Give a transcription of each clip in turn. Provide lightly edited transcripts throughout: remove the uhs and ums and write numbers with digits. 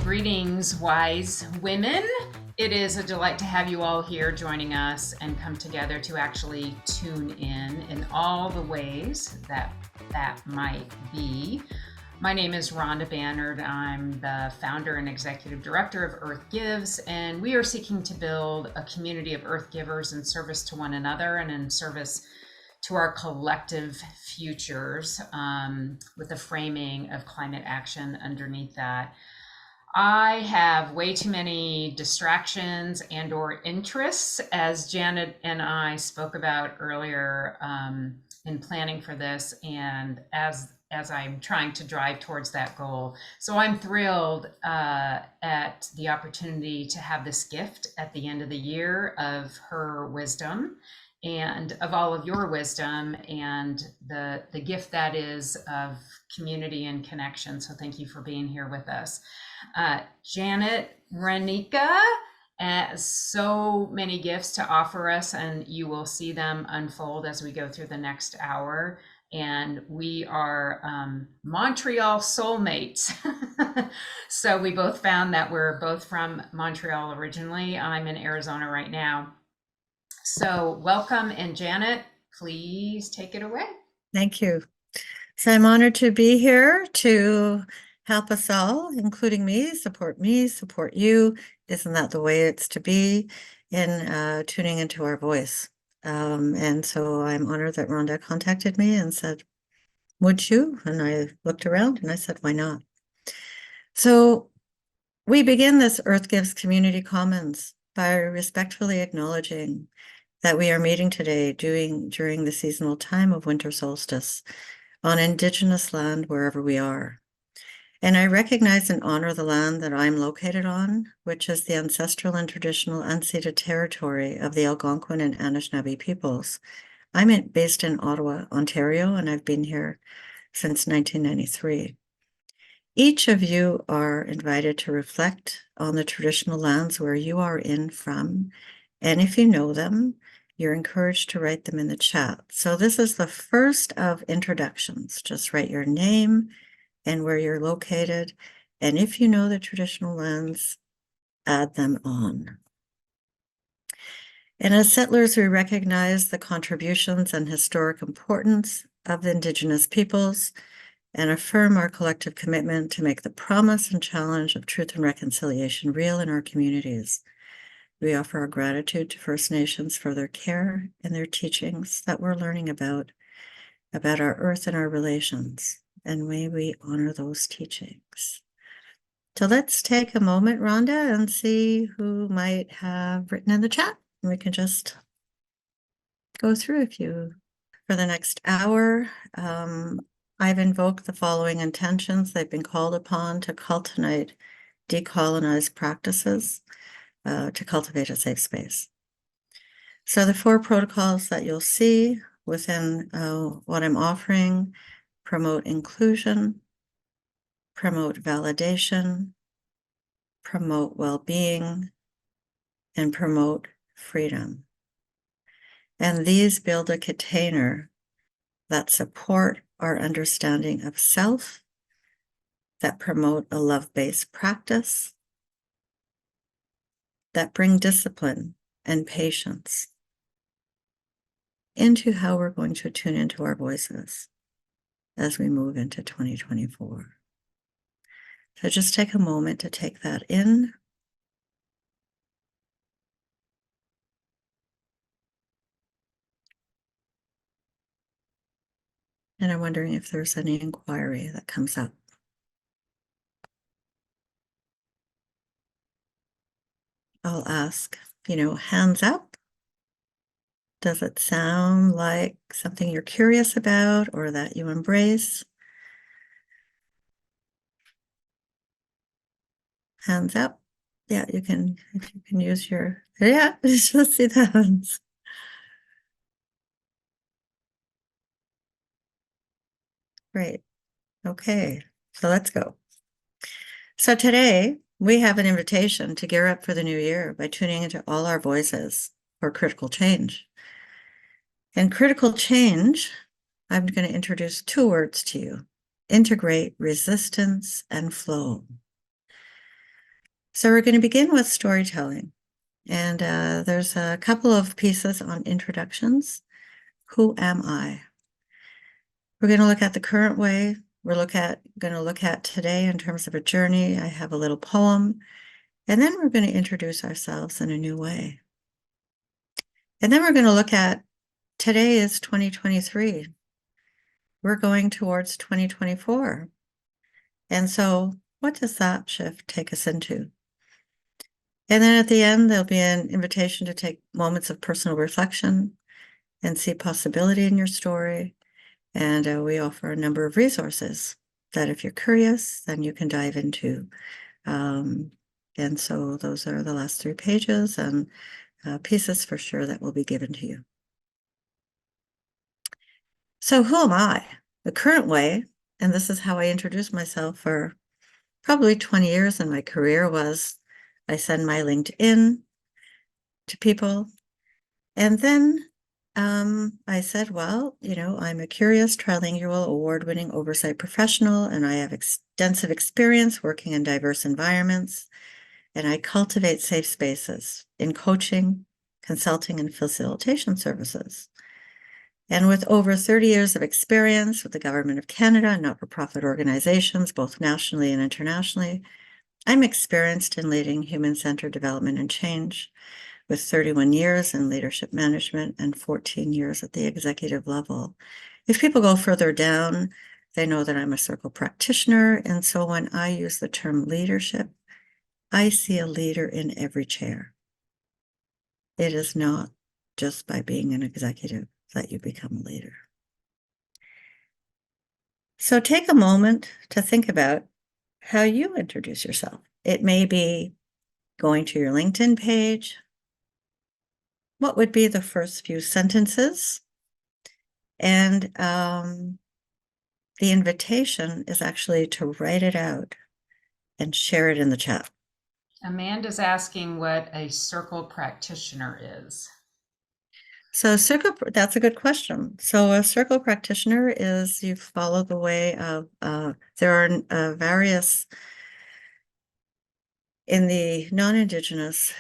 Greetings, wise women. It is a delight to have you all here joining us and come together to actually tune in all the ways that might be. My name is Rhonda Bannard. I'm the founder and executive director of Earth Gives, and we are seeking to build a community of Earth givers in service to one another and in service to our collective futures, with the framing of climate action underneath that. I have way too many distractions and or interests, as Janet and I spoke about earlier, in planning for this, and as I'm trying to drive towards that goal. So I'm thrilled at the opportunity to have this gift at the end of the year of her wisdom and of all of your wisdom, and the gift that is of community and connection. So thank you for being here with us. Janet, Mrenica has so many gifts to offer us, and you will see them unfold as we go through the next hour. And we are Montreal soulmates. So we both found that we're both from Montreal originally. I'm in Arizona right now. So welcome, and Janet, please take it away. Thank you. So I'm honored to be here to help us all, including me, support you. Isn't that the way it's to be in tuning into our voice? And so I'm honored that Rhonda contacted me and said, would you? And I looked around and I said, why not? So we begin this Earth Gives Community Commons by respectfully acknowledging that we are meeting today during the seasonal time of winter solstice on Indigenous land wherever we are. And I recognize and honor the land that I'm located on, which is the ancestral and traditional unceded territory of the Algonquin and Anishinaabe peoples. I'm based in Ottawa, Ontario, and I've been here since 1993. Each of you are invited to reflect on the traditional lands where you are from, and if you know them, you're encouraged to write them in the chat. So this is the first of introductions. Just write your name and where you're located. And if you know the traditional lands, add them on. And as settlers, we recognize the contributions and historic importance of the Indigenous peoples and affirm our collective commitment to make the promise and challenge of truth and reconciliation real in our communities. We offer our gratitude to First Nations for their care and their teachings that we're learning about our earth and our relations, and may we honor those teachings. So let's take a moment, Rhonda, and see who might have written in the chat. And we can just go through a few for the next hour. I've invoked the following intentions. They've been called upon to cultivate decolonized practices, to cultivate a safe space. So the 4 protocols that you'll see within what I'm offering: promote inclusion, promote validation, promote well-being, and promote freedom. And these build a container that support our understanding of self, that promote a love-based practice, that bring discipline and patience into how we're going to tune into our voices as we move into 2024. So just take a moment to take that in. And I'm wondering if there's any inquiry that comes up. I'll ask, hands up. Does it sound like something you're curious about or that you embrace? Hands up. Yeah, if you can use your, let's see the hands. Great. Okay, so let's go. So today we have an invitation to gear up for the new year by tuning into all our voices for critical change. And critical change, I'm going to introduce 2 words to you: integrate resistance and flow. So we're going to begin with storytelling. And there's a couple of pieces on introductions. Who am I? We're going to look at the current way. We're going to look at today in terms of a journey. I have a little poem. And then we're going to introduce ourselves in a new way. And then we're going to look at today is 2023. We're going towards 2024. And so what does that shift take us into? And then at the end, there'll be an invitation to take moments of personal reflection and see possibility in your story. And we offer a number of resources that if you're curious, then you can dive into. And so those are the last 3 pages and pieces for sure that will be given to you. So who am I? The current way, and this is how I introduced myself for probably 20 years in my career, was I send my LinkedIn to people. And then I said, well, I'm a curious, trilingual, award-winning oversight professional, and I have extensive experience working in diverse environments, and I cultivate safe spaces in coaching, consulting, and facilitation services. And with over 30 years of experience with the Government of Canada and not-for-profit organizations, both nationally and internationally, I'm experienced in leading human-centered development and change, with 31 years in leadership management and 14 years at the executive level. If people go further down, they know that I'm a circle practitioner. And so when I use the term leadership, I see a leader in every chair. It is not just by being an executive that you become a leader. So take a moment to think about how you introduce yourself. It may be going to your LinkedIn page. What would be the first few sentences? And the invitation is actually to write it out and share it in the chat. Amanda's asking what a circle practitioner is. So that's a good question. So a circle practitioner is you follow the way of, there are various, in the non-Indigenous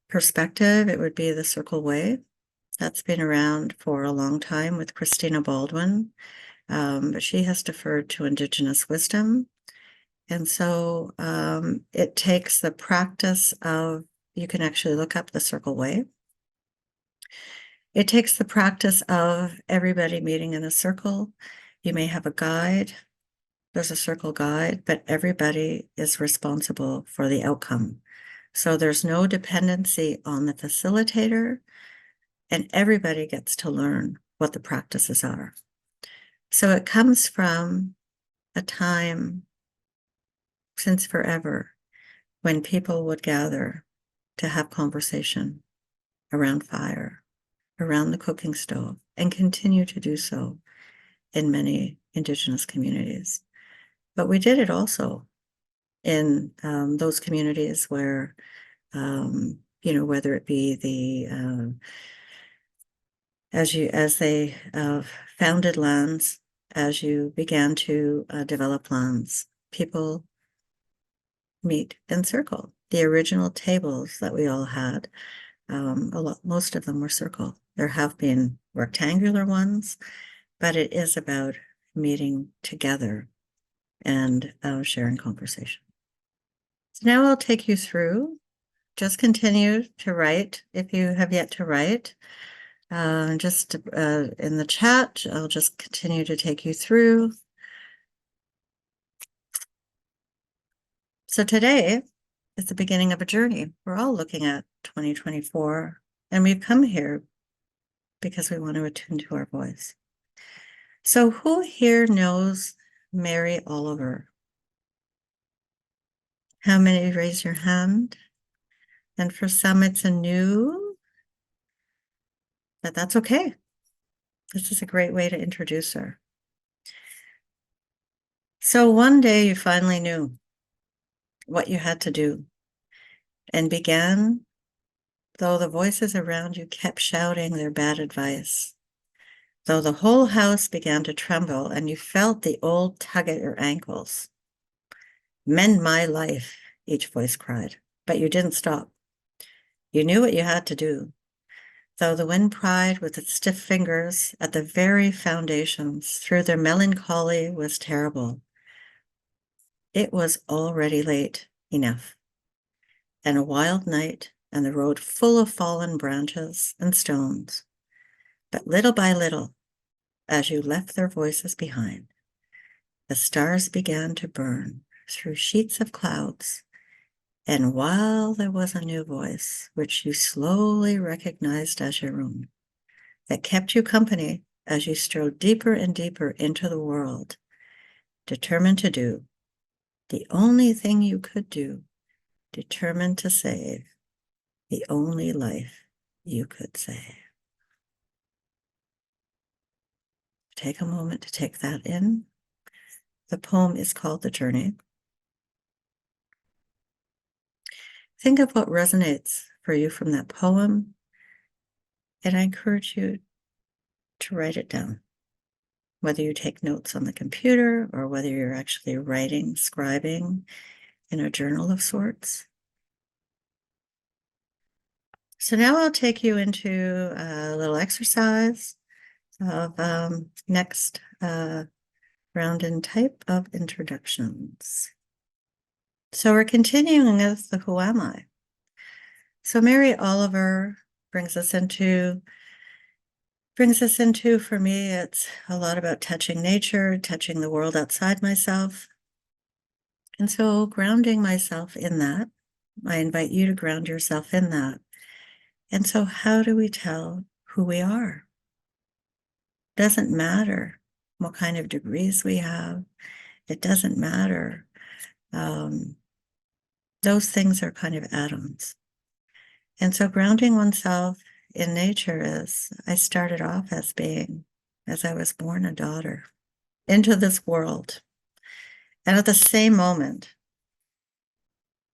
perspective, it would be the circle way. That's been around for a long time with Christina Baldwin, but she has deferred to Indigenous wisdom. And so it takes the practice of, you can actually look up the circle way. It takes the practice of everybody meeting in a circle. You may have a guide, there's a circle guide, but everybody is responsible for the outcome. So there's no dependency on the facilitator, and everybody gets to learn what the practices are. So it comes from a time since forever when people would gather to have conversation around fire, around the cooking stove, and continue to do so in many Indigenous communities. But we did it also in those communities where, whether it be the, as they founded lands, as you began to develop lands, people meet in circle. The original tables that we all had, most of them were circle. There have been rectangular ones, but it is about meeting together and sharing conversation. So now I'll take you through. Just continue to write if you have yet to write. Just in the chat, I'll just continue to take you through. So today is the beginning of a journey. We're all looking at 2024, and we've come here because we want to attune to our voice. So who here knows Mary Oliver? How many raise your hand? And for some, it's a new, but that's okay. This is a great way to introduce her. So one day you finally knew what you had to do and began, though the voices around you kept shouting their bad advice. though the whole house began to tremble and you felt the old tug at your ankles. Mend my life, each voice cried, but you didn't stop. You knew what you had to do, though the wind pried with its stiff fingers at the very foundations through their melancholy was terrible. It was already late enough, and a wild night, and the road full of fallen branches and stones. But little by little, as you left their voices behind, the stars began to burn through sheets of clouds, and while there was a new voice, which you slowly recognized as your own, that kept you company as you strode deeper and deeper into the world, determined to do the only thing you could do, determined to save the only life you could save. Take a moment to take that in. The poem is called The Journey. Think of what resonates for you from that poem, and I encourage you to write it down, whether you take notes on the computer or whether you're actually writing, scribing in a journal of sorts. So now I'll take you into a little exercise of next round and type of introductions. So we're continuing with the Who Am I? So Mary Oliver brings us into, for me, it's a lot about touching nature, touching the world outside myself. And so grounding myself in that, I invite you to ground yourself in that. And so how do we tell who we are? Doesn't matter what kind of degrees we have. It doesn't matter. Those things are kind of add-ons. And so grounding oneself in nature is, I started off as being, as I was born a daughter into this world. And at the same moment,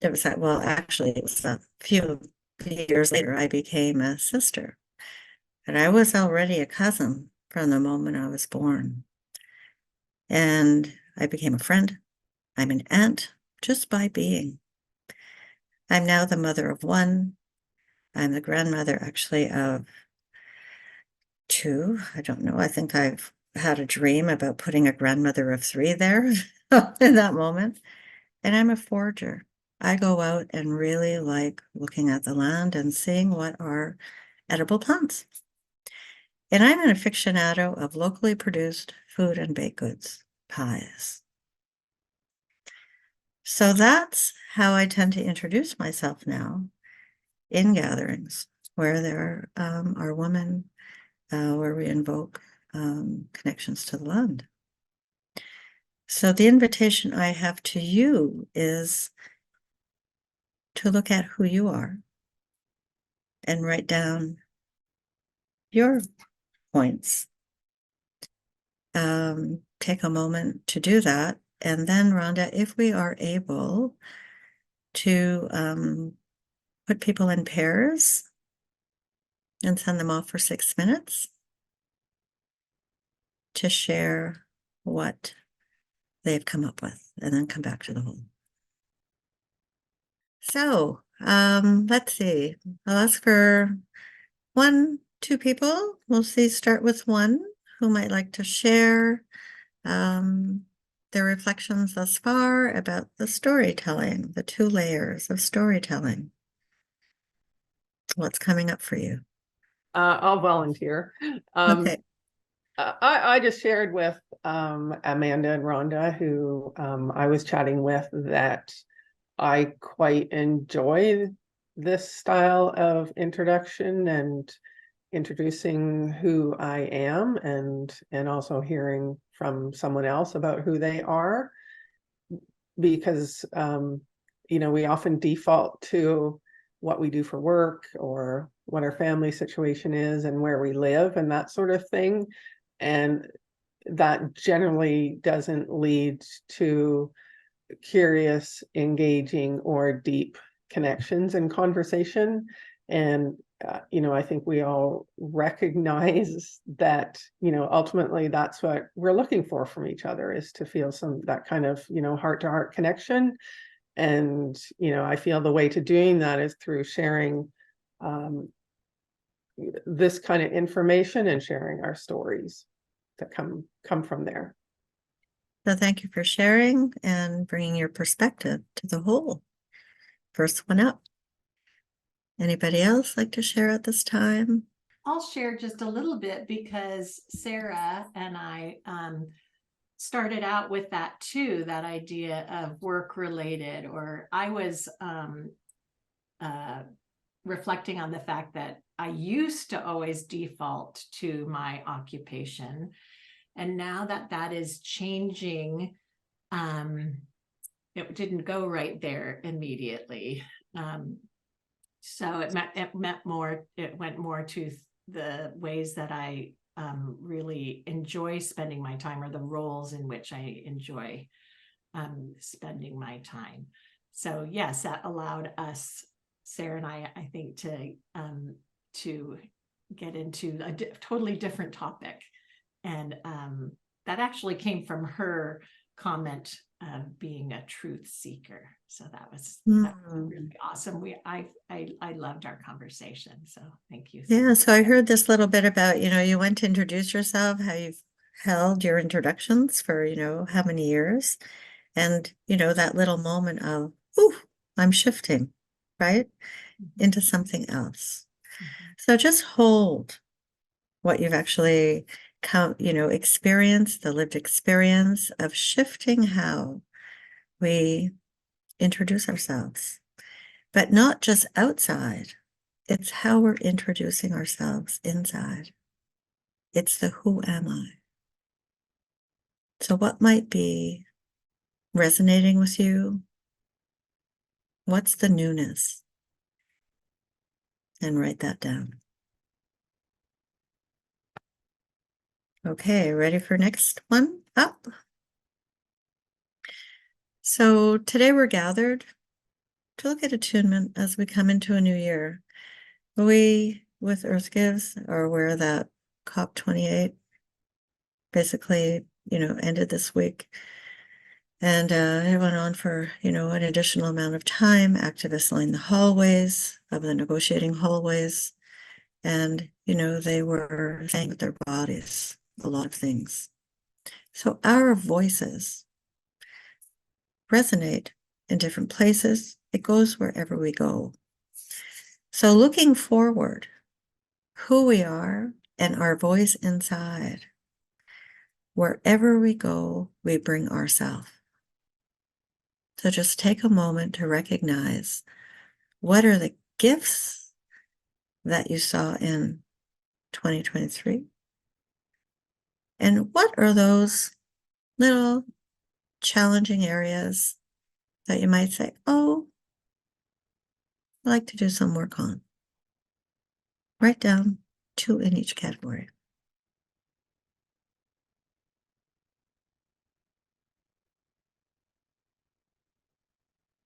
it was that, well, actually, it was a few years later, I became a sister. And I was already a cousin from the moment I was born. And I became a friend. I'm an aunt just by being. I'm now the mother of one. I'm the grandmother, actually, of two. I don't know. I think I've had a dream about putting a grandmother of three there in that moment. And I'm a forager. I go out and really like looking at the land and seeing what are edible plants. And I'm an aficionado of locally produced food and baked goods, pies. So that's how I tend to introduce myself now in gatherings where there are women, where we invoke connections to the land. So the invitation I have to you is to look at who you are and write down your points. Take a moment to do that. And then, Rhonda, if we are able to put people in pairs and send them off for 6 minutes to share what they've come up with, and then come back to the whole. So let's see. I'll ask for 1, 2 people. We'll see, start with one who might like to share their reflections thus far about the storytelling, the 2 layers of storytelling. What's coming up for you? I'll volunteer. Okay. I just shared with Amanda and Rhonda, who I was chatting with, that I quite enjoy this style of introduction and introducing who I am, and also hearing from someone else about who they are, because we often default to what we do for work or what our family situation is and where we live and that sort of thing. And that generally doesn't lead to curious, engaging, or deep connections and conversation. And I think we all recognize that, ultimately that's what we're looking for from each other, is to feel that kind of, heart-to-heart connection. And, I feel the way to doing that is through sharing this kind of information and sharing our stories that come from there. So thank you for sharing and bringing your perspective to the whole. First one up. Anybody else like to share at this time? I'll share just a little bit, because Sarah and I started out with that too, that idea of work related, or I was reflecting on the fact that I used to always default to my occupation. And now that is changing, it didn't go right there immediately. So it went more to the ways that I really enjoy spending my time, or the roles in which I enjoy spending my time. So yes, that allowed us, Sarah and I think, to get into a totally different topic. And that actually came from her comment of being a truth seeker. So that was really awesome. I loved our conversation. So thank you. Yeah, so I heard this little bit about, you went to introduce yourself, how you've held your introductions for, how many years. And, that little moment of, ooh, I'm shifting, right, into something else. So just hold what you've actually experienced, the lived experience of shifting how we introduce ourselves, but not just outside. It's how we're introducing ourselves inside. It's the who am I? So what might be resonating with you? What's the newness? And write that down. Okay, ready for next one up? So today we're gathered to look at attunement as we come into a new year. We, with Earth Gives, are aware that COP28 basically, ended this week. And it went on for, an additional amount of time. Activists lined the hallways of the negotiating hallways. And, they were saying with their bodies a lot of things. So our voices resonate in different places. It goes wherever we go. So looking forward, who we are and our voice inside, wherever we go, we bring ourselves. So just take a moment to recognize, what are the gifts that you saw in 2023? And what are those little challenging areas that you might say, oh, I'd like to do some work on? Write down 2 in each category.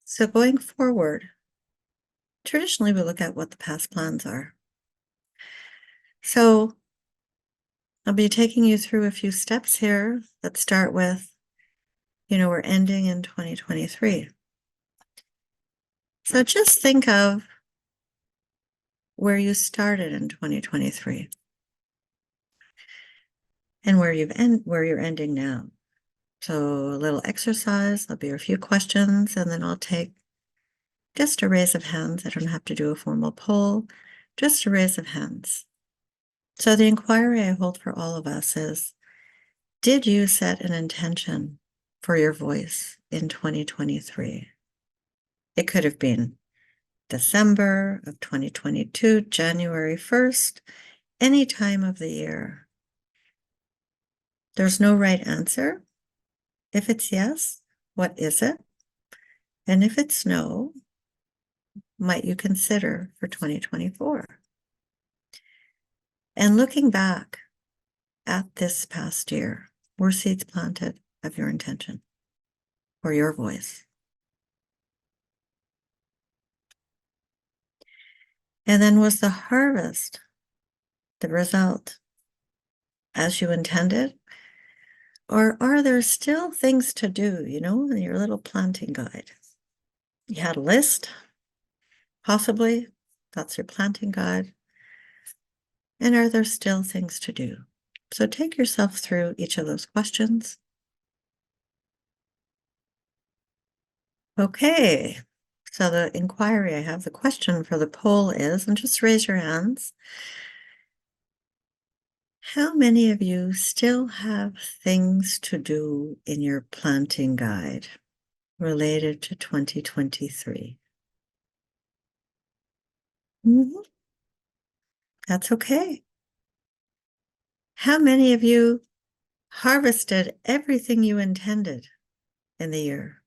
So going forward, traditionally we look at what the past plans are. So I'll be taking you through a few steps here that start with, we're ending in 2023. So just think of where you started in 2023 and where you're ending now. So a little exercise, there'll be a few questions, and then I'll take just a raise of hands. I don't have to do a formal poll, just a raise of hands. So the inquiry I hold for all of us is, did you set an intention for your voice in 2023? It could have been December of 2022, January 1st, any time of the year. There's no right answer. If it's yes, what is it? And if it's no, might you consider for 2024? And looking back at this past year, were seeds planted of your intention or your voice? And then was the harvest the result as you intended? Or are there still things to do, in your little planting guide? You had a list, possibly. That's your planting guide. And are there still things to do? So take yourself through each of those questions. Okay, so the inquiry I have, the question for the poll is, and just raise your hands, how many of you still have things to do in your planting guide related to 2023? That's okay. How many of you harvested everything you intended in the year?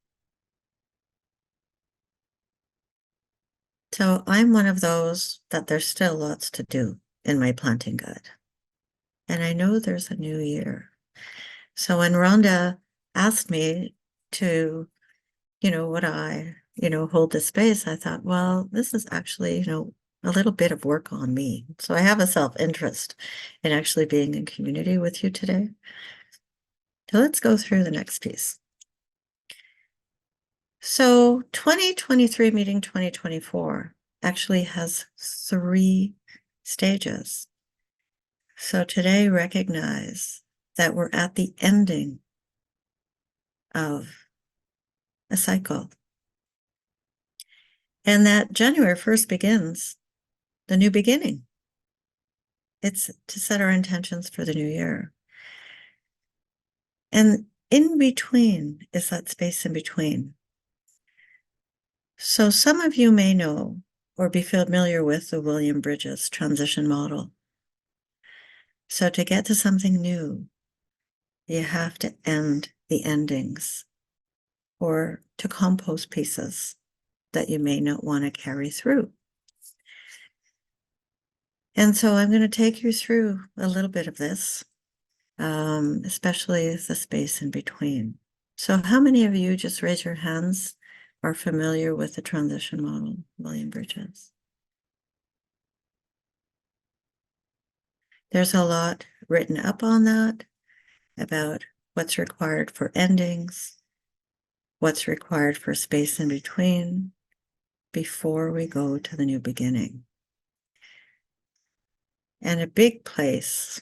So I'm one of those that there's still lots to do in my planting guide. And I know there's a new year. So when Rhonda asked me to, would I, hold this space, I thought, well, this is actually, a little bit of work on me. So I have a self-interest in actually being in community with you today. So let's go through the next piece. So 2023 meeting 2024 actually has 3 stages. So today recognize that we're at the ending of a cycle. And that January 1st begins the new beginning. It's to set our intentions for the new year. And in between is that space in between. So some of you may know or be familiar with the William Bridges transition model. So to get to something new, you have to end the endings or to compost pieces that you may not want to carry through. And so I'm going to take you through a little bit of this, especially the space in between. So how many of you, just raise your hands, are familiar with the transition model, William Bridges? There's a lot written up on that about what's required for endings, what's required for space in between before we go to the new beginning. And a big place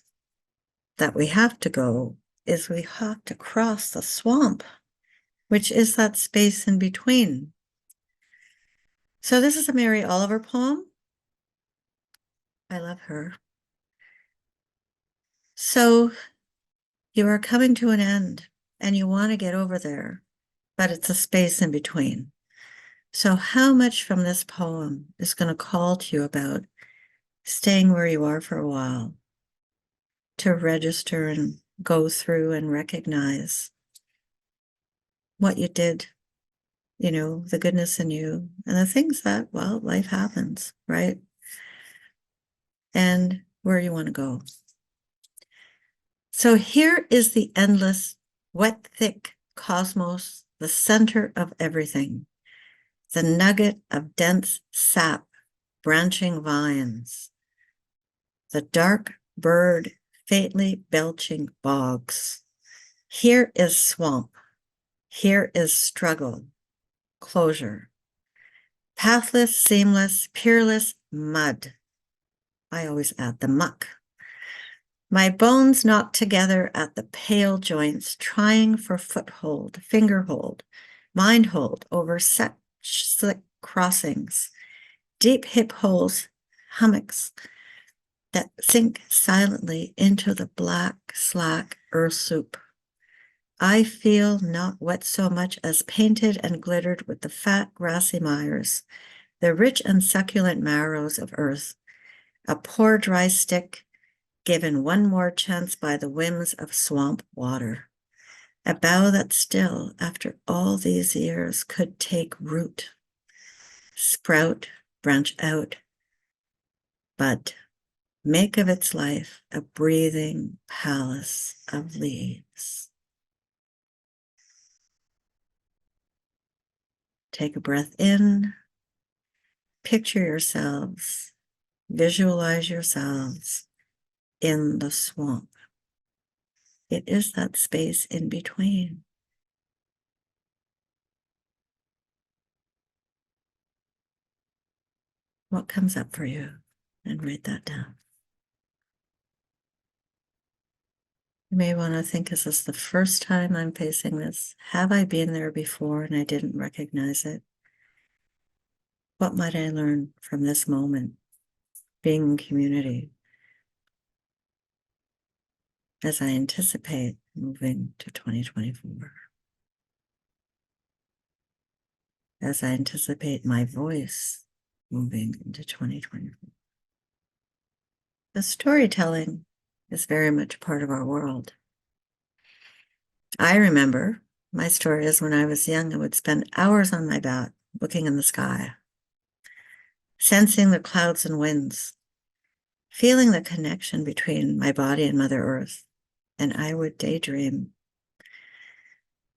that we have to go is we have to cross the swamp, which is that space in between. So this is a Mary Oliver poem. I love her. So you are coming to an end and you want to get over there, but it's a space in between. So how much from this poem is going to call to you about staying where you are for a while, to register and go through and recognize what you did, the goodness in you and the things that, well, life happens, right? And where you want to go. So here is the endless, wet, thick cosmos, the center of everything, the nugget of dense sap, branching vines, the dark bird faintly belching bogs. Here is swamp. Here is struggle, closure. Pathless, seamless, peerless mud. I always add the muck. My bones knocked together at the pale joints, trying for foothold, fingerhold, mindhold over set slick crossings, deep hip holes, hummocks that sink silently into the black, slack earth soup. I feel not wet so much as painted and glittered with the fat, grassy mires, the rich and succulent marrows of earth, a poor dry stick, given one more chance by the whims of swamp water. A bough that still, after all these years, could take root, sprout, branch out, bud, make of its life a breathing palace of leaves. Take a breath in. Picture yourselves Visualize yourselves in the swamp. It is that space in between. What comes up for you? And write that down. You may want to think, is this the first time I'm facing this? Have I been there before and I didn't recognize it? What might I learn from this moment, being in community, as I anticipate moving to 2024? As I anticipate my voice moving into 2024. The storytelling is very much part of our world. I remember my story is when I was young, I would spend hours on my back looking in the sky, sensing the clouds and winds, feeling the connection between my body and Mother Earth, and I would daydream.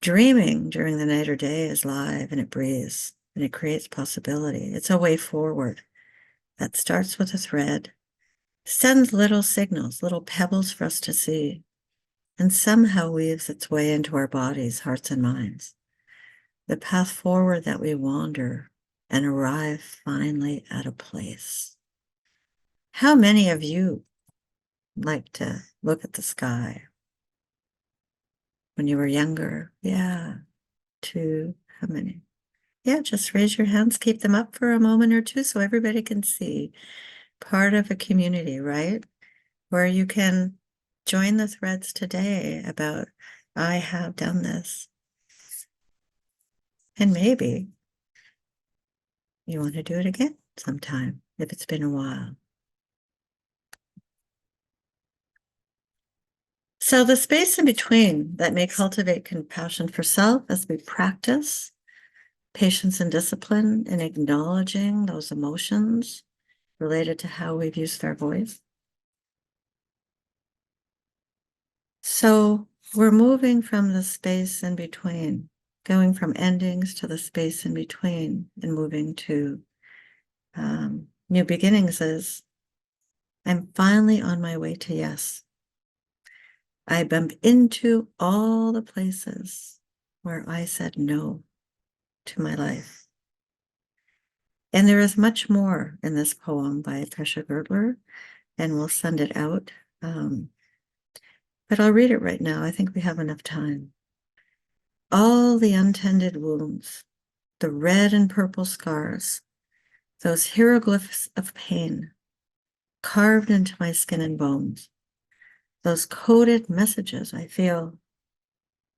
Dreaming during the night or day is live and it breathes and it creates possibility. It's a way forward that starts with a thread, sends little signals, little pebbles for us to see, and somehow weaves its way into our bodies, hearts, and minds. The path forward that we wander and arrive finally at a place. How many of you like to look at the sky? When you were younger? Yeah. 2, how many? Yeah, just raise your hands, keep them up for a moment or two so everybody can see. Part of a community, right? Where you can join the threads today about, I have done this. And maybe you want to do it again sometime if it's been a while. So the space in between that may cultivate compassion for self as we practice patience and discipline in acknowledging those emotions related to how we've used our voice. So we're moving from the space in between, going from endings to the space in between and moving to new beginnings. Is I'm finally on my way to yes. I bump into all the places where I said no to my life. And there is much more in this poem by Trisha Gertler, and we'll send it out. But I'll read it right now. I think we have enough time. All the untended wounds, the red and purple scars, those hieroglyphs of pain carved into my skin and bones, those coded messages I feel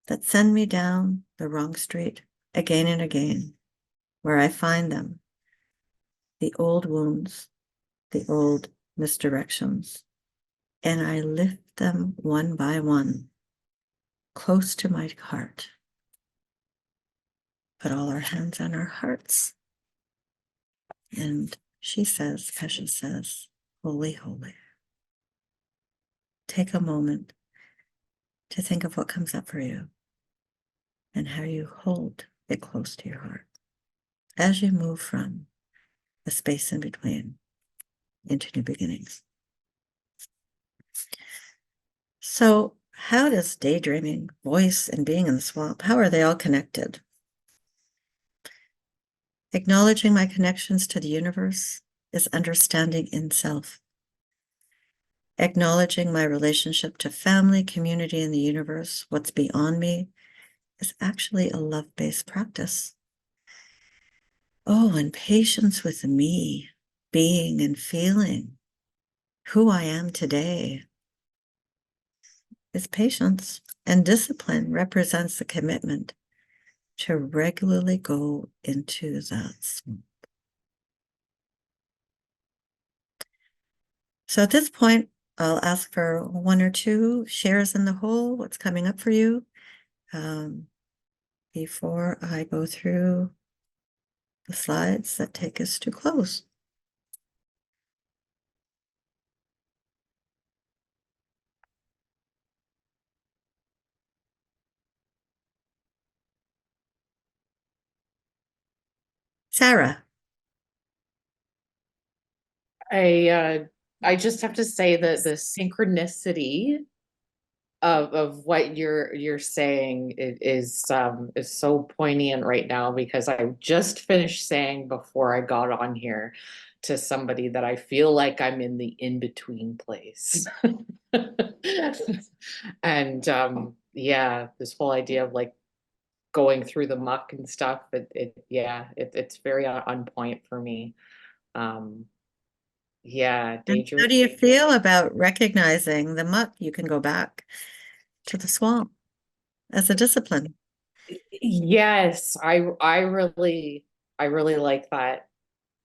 that send me down the wrong street again and again, where I find them, the old wounds, the old misdirections, and I lift them one by one, close to my heart. Put all our hands on our hearts. And she says, Pesha says, holy, holy. Take a moment to think of what comes up for you and how you hold it close to your heart as you move from the space in between into new beginnings. So how does daydreaming, voice, and being in the swamp, how are they all connected? Acknowledging my connections to the universe is understanding in self. Acknowledging my relationship to family, community, and the universe, what's beyond me, is actually a love-based practice. Oh, and patience with me, being and feeling who I am today is patience. And discipline represents the commitment to regularly go into that swamp. So at this point, I'll ask for 1 or 2 shares in the whole, what's coming up for you, before I go through the slides that take us to close. Sarah. I just have to say that the synchronicity of what you're saying is so poignant right now, because I just finished saying before I got on here to somebody that I feel like I'm in the in-between place. And yeah, this whole idea of like going through the muck and stuff, it's very on point for me. Um yeah, And how do you feel about recognizing the muck? You can go back to the swamp as a discipline. Yes, I really like that.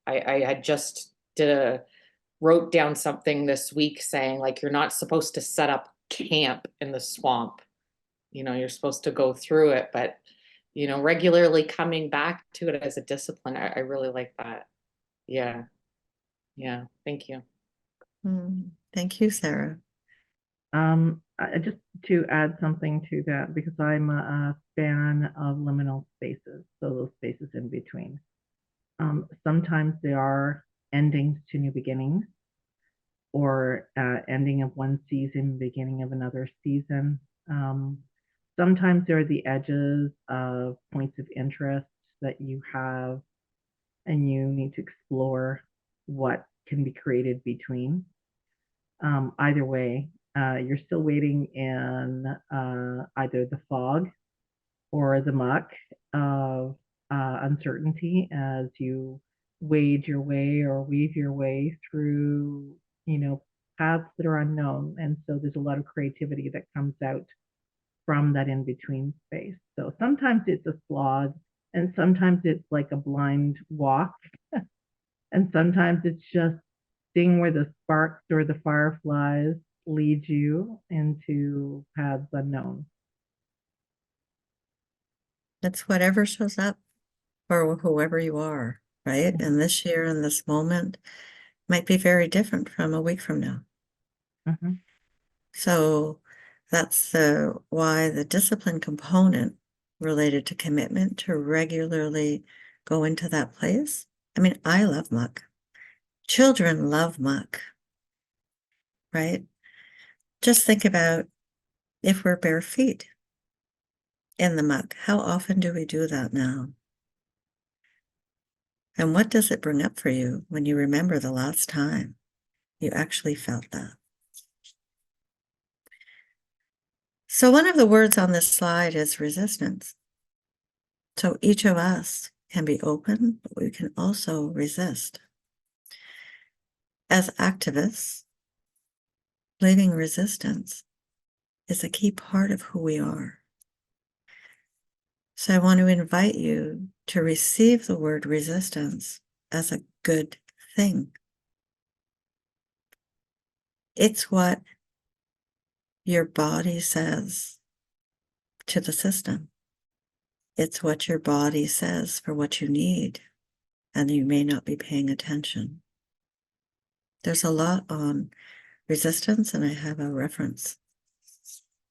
I had just wrote down something this week saying like you're not supposed to set up camp in the swamp. You're supposed to go through it, but regularly coming back to it as a discipline. I really like that. Yeah. Yeah. Thank you. Thank you, Sarah. Just to add something to that, because I'm a fan of liminal spaces, so those spaces in between. Sometimes they are endings to new beginnings, or ending of one season, beginning of another season. Sometimes they're the edges of points of interest that you have, and you need to explore what can be created between. Either way, you're still waiting in either the fog or the muck of uncertainty as you wade your way or weave your way through, paths that are unknown. And so there's a lot of creativity that comes out from that in between space. So sometimes it's a slog, and sometimes it's like a blind walk, and sometimes it's just seeing where the sparks or the fireflies lead you into paths unknown. It's whatever shows up for whoever you are, right? And this year and this moment might be very different from a week from now. So that's why the discipline component related to commitment to regularly go into that place. I mean, I love muck. Children love muck, right? Just think about if we're bare feet in the muck, how often do we do that now? And what does it bring up for you when you remember the last time you actually felt that? So one of the words on this slide is resistance. So each of us can be open, but we can also resist. As activists, living resistance is a key part of who we are. So I want to invite you to receive the word resistance as a good thing. It's what your body says to the system. It's what your body says for what you need, and you may not be paying attention. There's a lot on resistance, and I have a reference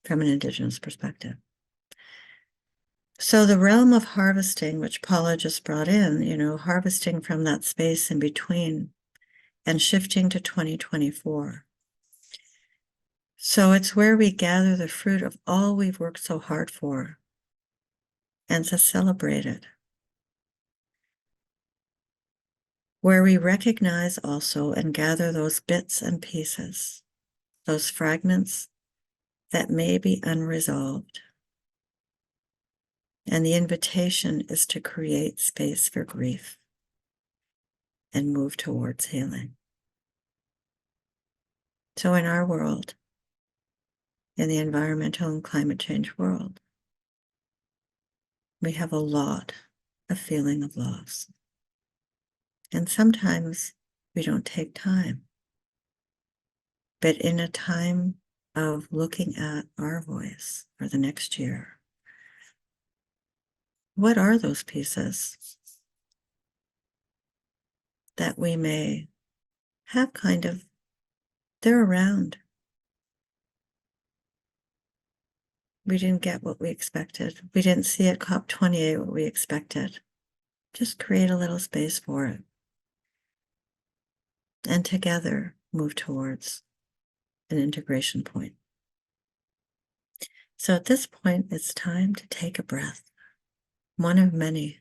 from an Indigenous perspective. So the realm of harvesting, which Paula just brought in, harvesting from that space in between and shifting to 2024. So it's where we gather the fruit of all we've worked so hard for and to celebrate it. Where we recognize also and gather those bits and pieces, those fragments that may be unresolved. And the invitation is to create space for grief and move towards healing. So in our world, in the environmental and climate change world, we have a lot of feeling of loss. And sometimes we don't take time. But in a time of looking at our voice for the next year, what are those pieces that we may have they're around. We didn't get what we expected. We didn't see at COP28 what we expected. Just create a little space for it. and together move towards an integration point. So at this point, it's time to take a breath, one of many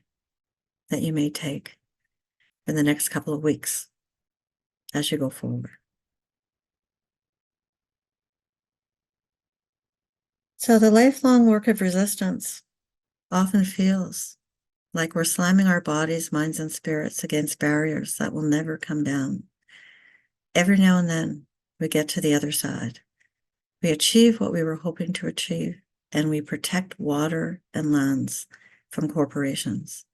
that you may take in the next couple of weeks as you go forward. So the lifelong work of resistance often feels like we're slamming our bodies, minds, and spirits against barriers that will never come down. Every now and then, we get to the other side. We achieve what we were hoping to achieve, and we protect water and lands from corporations.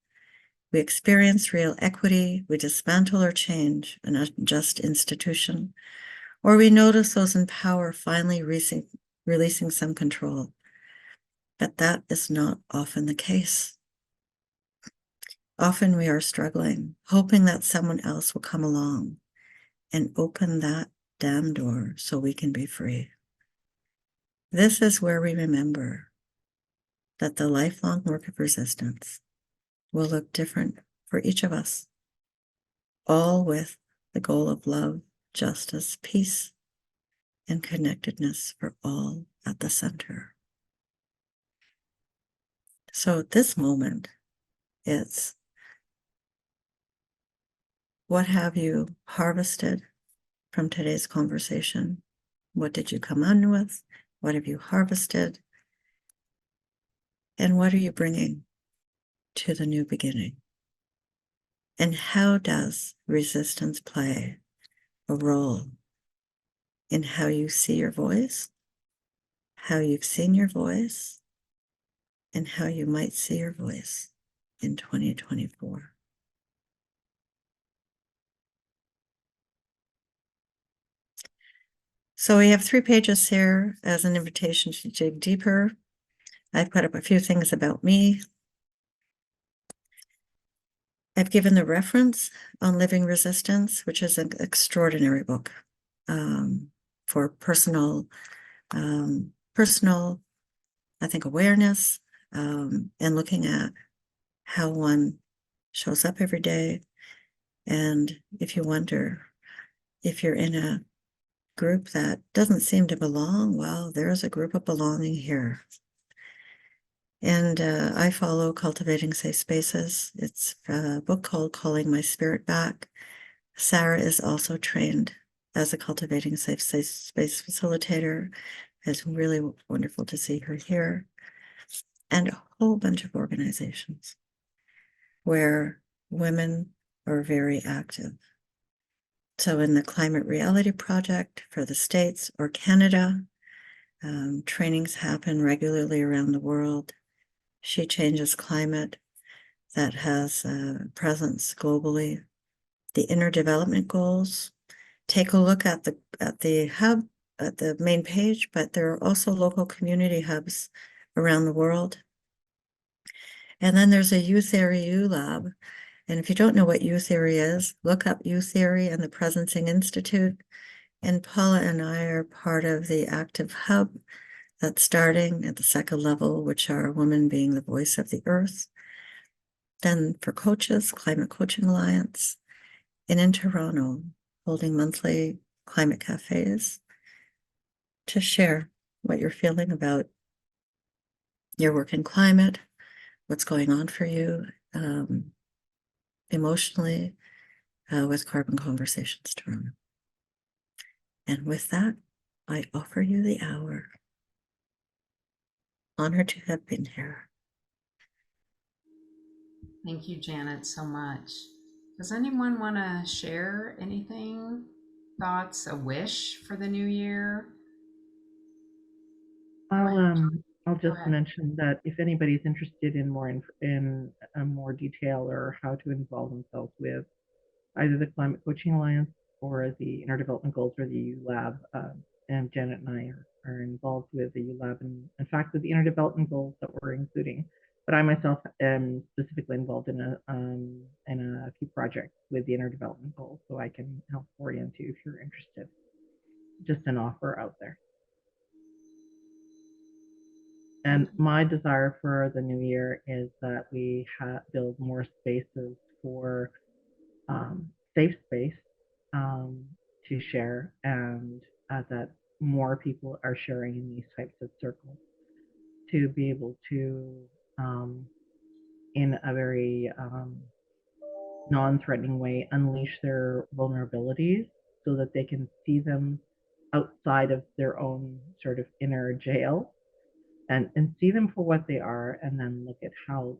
We experience real equity, we dismantle or change an unjust institution, or we notice those in power finally releasing some control. But that is not often the case. Often we are struggling, hoping that someone else will come along and open that damn door so we can be free. This is where we remember that the lifelong work of resistance will look different for each of us, all with the goal of love, justice, peace, and connectedness for all at the center. So at this moment, it's what have you harvested from today's conversation? What did you come on with? What have you harvested? And what are you bringing to the new beginning? And how does resistance play a role in how you see your voice, how you've seen your voice, and how you might see your voice in 2024? So we have 3 pages here as an invitation to dig deeper. I've put up a few things about me. I've given the reference on Living Resistance, which is an extraordinary book for personal, I think, awareness and looking at how one shows up every day. And if you wonder if you're in a group that doesn't seem to belong, well, there's a group of belonging here. And I follow Cultivating Safe Spaces. It's a book called Calling My Spirit Back. Sarah is also trained as a Cultivating Safe Space facilitator. It's really wonderful to see her here. And a whole bunch of organizations where women are very active. So in the Climate Reality Project for the States or Canada, trainings happen regularly around the world. She Changes Climate, that has a presence globally. The Inner Development Goals. Take a look at the hub at the main page, but there are also local community hubs around the world. And then there's a U Theory U Lab. And if you don't know what U Theory is, look up U Theory and the Presencing Institute. And Paula and I are part of the Active Hub that's starting at the second level, which are women being the voice of the earth. Then for coaches, Climate Coaching Alliance. And in Toronto, holding monthly climate cafes to share what you're feeling about your work in climate, what's going on for you emotionally with Carbon Conversations Toronto. And with that, I offer you the hour. Honored to have been here. Thank you, Janet, so much. Does anyone want to share anything? Thoughts, a wish for the new year? I'll Go just ahead. mention that if anybody's interested in more detail or how to involve themselves with either the Climate Coaching Alliance or the Inner Development Goals or the U Lab, and Janet and I are involved with the U Lab and in fact with the Inner Development Goals that we're including. But I myself am specifically involved in a few projects with the Inner Development Goals, so I can help orient you if you're interested. Just an offer out there. And my desire for the new year is that we build more spaces for safe space to share, and that more people are sharing in these types of circles to be able to, in a very non-threatening way, unleash their vulnerabilities so that they can see them outside of their own sort of inner jail, and see them for what they are, and then look at how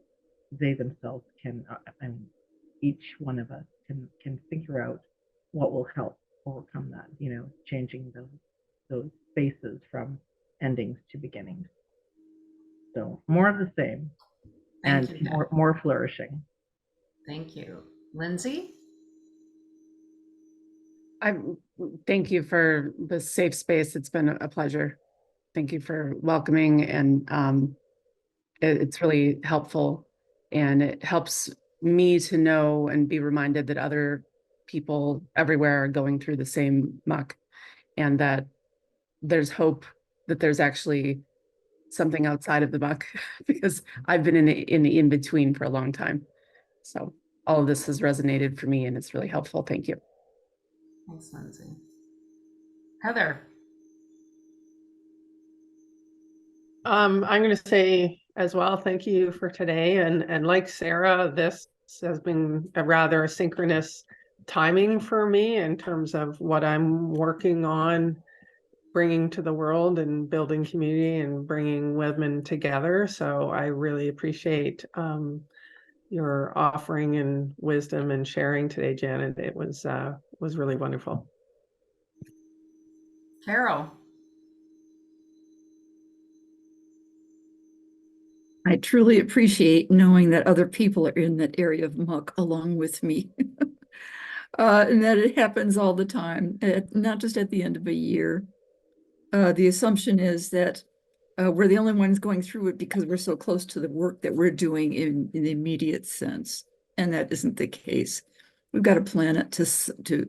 they themselves can, and each one of us can figure out what will help overcome that, changing those spaces from endings to beginnings. So more of the same. Thank And you, Jen. more flourishing. Thank you. Lindsay? Thank you for the safe space. It's been a pleasure. Thank you for welcoming, and it's really helpful, and it helps me to know and be reminded that other people everywhere are going through the same muck, and that there's hope, that there's actually something outside of the muck because I've been in the in-between for a long time. So all of this has resonated for me, and it's really helpful. Thank you. Thanks, Lindsay. Heather? I'm going to say as well, thank you for today. And like Sarah, this has been a rather synchronous timing for me in terms of what I'm working on bringing to the world and building community and bringing women together. So I really appreciate your offering and wisdom and sharing today, Janet. It was really wonderful. Carol? I truly appreciate knowing that other people are in that area of muck along with me. And that it happens all the time, not just at the end of a year. The assumption is that we're the only ones going through it because we're so close to the work that we're doing in the immediate sense. And that isn't the case. We've got a planet to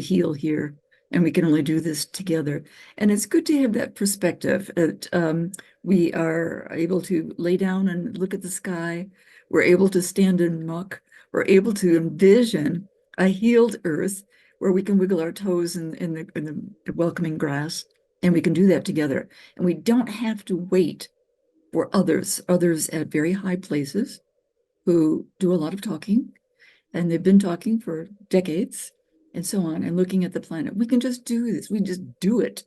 heal here, and we can only do this together. And it's good to have that perspective that we are able to lay down and look at the sky. We're able to stand in muck. We're able to envision a healed earth where we can wiggle our toes in the welcoming grass, and we can do that together. And we don't have to wait for others at very high places who do a lot of talking, and they've been talking for decades and so on, and looking at the planet. We can just do this. We just do it,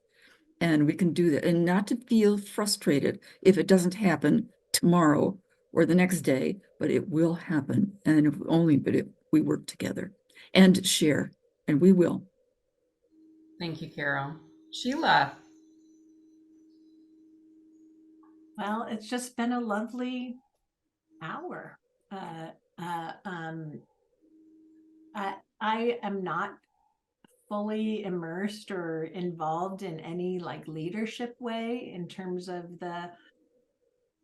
and we can do that, and not to feel frustrated if it doesn't happen tomorrow or the next day, but it will happen. And if we work together and share, and we will. Thank you, Carol. Sheila? Well, it's just been a lovely hour. I am not fully immersed or involved in any like leadership way in terms of the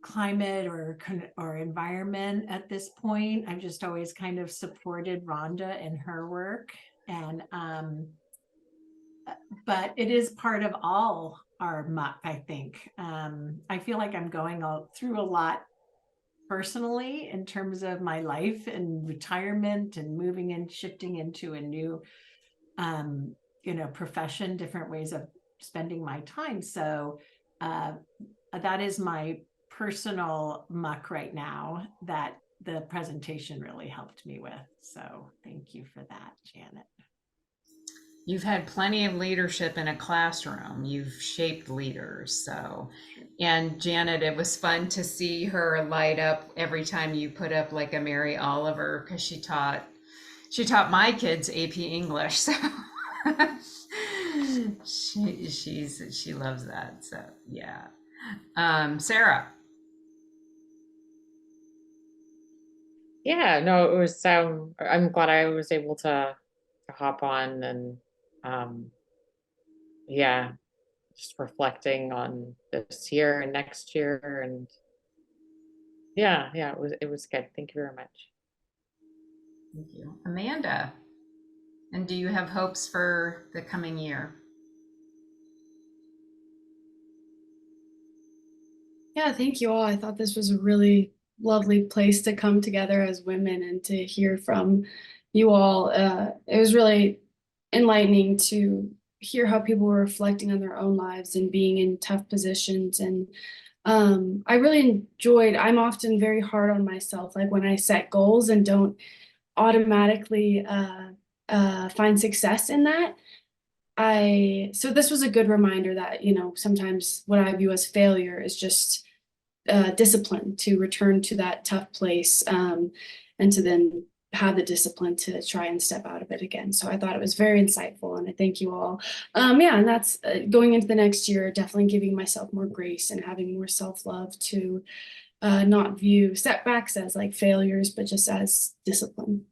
climate or environment at this point. I've just always kind of supported Rhonda in her work, and but it is part of all our muck, I think. I feel like I'm going through a lot personally in terms of my life and retirement and moving and shifting into a new profession, different ways of spending my time. So that is my personal muck right now that the presentation really helped me with. So thank you for that, Janet. You've had plenty of leadership in a classroom. You've shaped leaders. So, and Janet, it was fun to see her light up every time you put up like a Mary Oliver, because she taught my kids AP English. So she loves that. So yeah. Sarah. Yeah, no, it was, I'm glad I was able to hop on, and yeah, just reflecting on this year and next year, and yeah, it was good. Thank you very much. Thank you. Amanda, and do you have hopes for the coming year? Yeah, thank you all. I thought this was a really lovely place to come together as women and to hear from you all. It was really enlightening to hear how people were reflecting on their own lives and being in tough positions. And I really enjoyed, I'm often very hard on myself, like when I set goals and don't automatically find success in that. So this was a good reminder that, sometimes what I view as failure is just discipline to return to that tough place, and to then have the discipline to try and step out of it again. So I thought it was very insightful, and I thank you all. Yeah, and that's going into the next year, definitely giving myself more grace and having more self-love to not view setbacks as like failures, but just as discipline.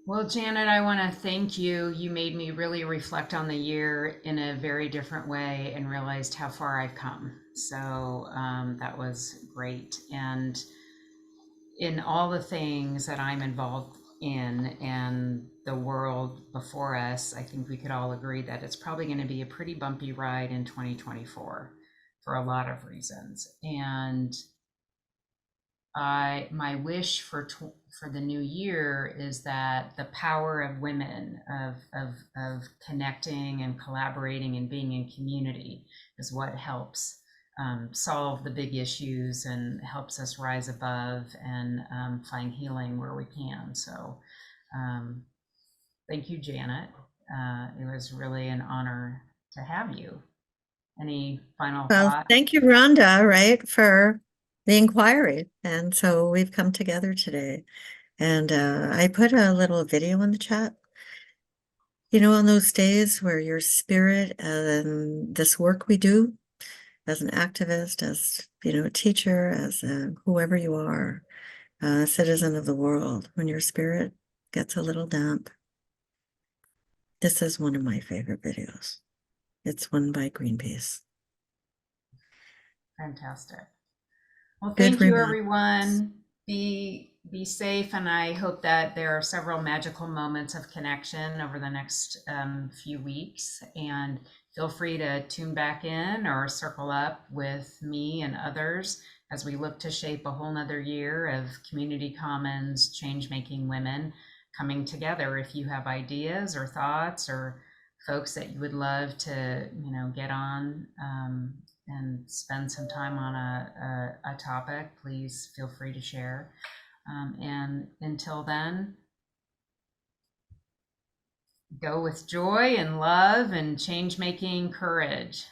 Well, Janet, I want to thank you. You made me really reflect on the year in a very different way and realized how far I've come. So that was great. And in all the things that I'm involved in and the world before us, I think we could all agree that it's probably going to be a pretty bumpy ride in 2024 for a lot of reasons. And my wish for the new year is that the power of women, of connecting and collaborating and being in community, is what helps solve the big issues and helps us rise above and find healing where we can. So thank you, Janet. It was really an honor to have you. Any final Well, thoughts? thank you, Rhonda, right, for the inquiry. And so we've come together today. And I put a little video in the chat. On those days where your spirit and this work we do as an activist, as, a teacher, as whoever you are, a citizen of the world, when your spirit gets a little damp, this is one of my favorite videos. It's one by Greenpeace. Fantastic. Well, Good thank you, reminder. everyone. Be safe, and I hope that there are several magical moments of connection over the next few weeks. And feel free to tune back in or circle up with me and others as we look to shape a whole nother year of community commons, change-making women coming together. If you have ideas or thoughts or folks that you would love to, get on and spend some time on a topic, please feel free to share. And until then, go with joy and love and change-making courage.